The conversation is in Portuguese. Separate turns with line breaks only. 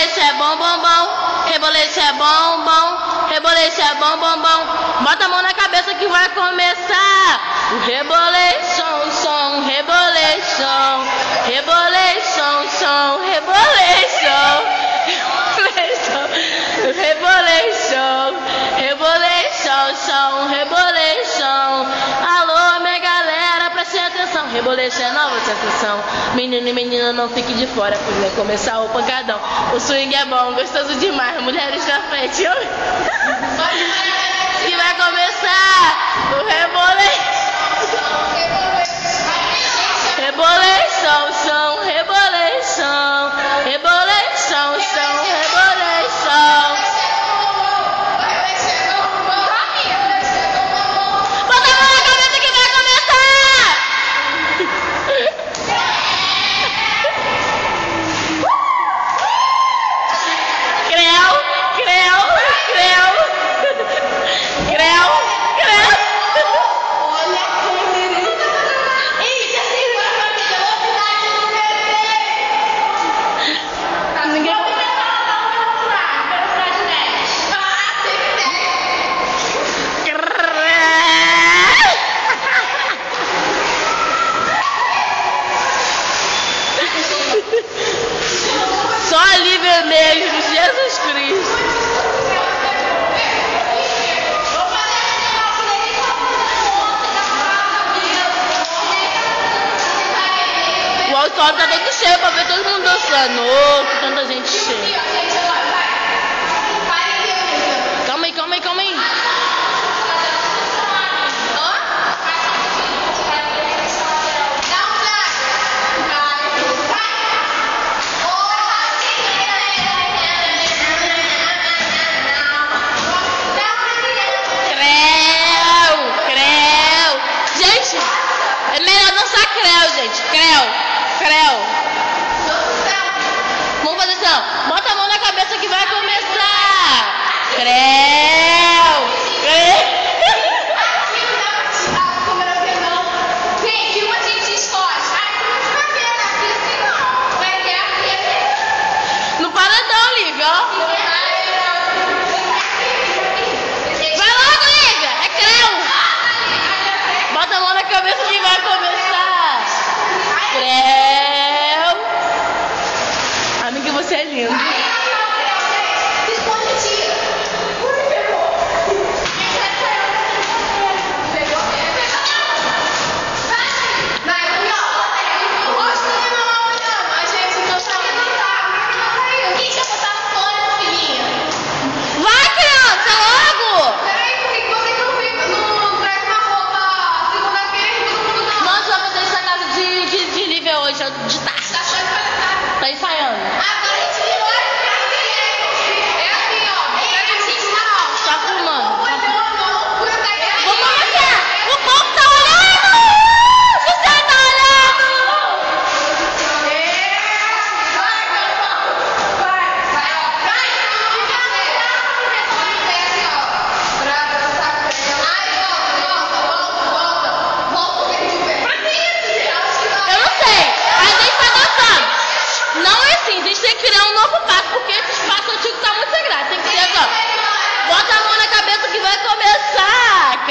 Rebolete é bom, bom, bom. Rebolete é bom, bom. Rebolete é bom, bom, bom. Bota a mão na cabeça que vai começar. O rebolation, som, rebolation. Rebolation, som, rebolation. Rebolation, rebolation, som, rebolation. Alô, minha galera, preste atenção. Rebolation é nova sensação. Menino e menina, não fique de fora, pois vai começar o pancadão. O swing é bom, gostoso demais. Mulheres na frente, que vai começar o rebolation. Rebolation, som, rebolation. Rebolation, som, rebolation. Só alívio mesmo, Jesus Cristo. O auditório tá todo cheio pra ver todo mundo dançando. Oh, que tanta gente cheia. Calma aí, calma aí, calma aí. É melhor dançar creu, gente. Creu. Vamos fazer assim, ó. Bota a mão na cabeça que vai começar. Creu. No paredão, Lívia, ó. Vai logo, Lívia. É creu. Bota a mão na cabeça que vai começar. Creu. Amiga, você é lindo. De tarde. Tá ensaiando.
Agora a gente virou é aqui, ó.
Tá filmando.
Vou
começar. O povo tá olhando. Você tá olhando. Eu não sei. A gente tá dançando. Não é assim, a gente tem que criar um novo passo, porque esse passo antigo tá muito sem graça. Tem que ser assim, ó. Bota a mão na cabeça que vai começar.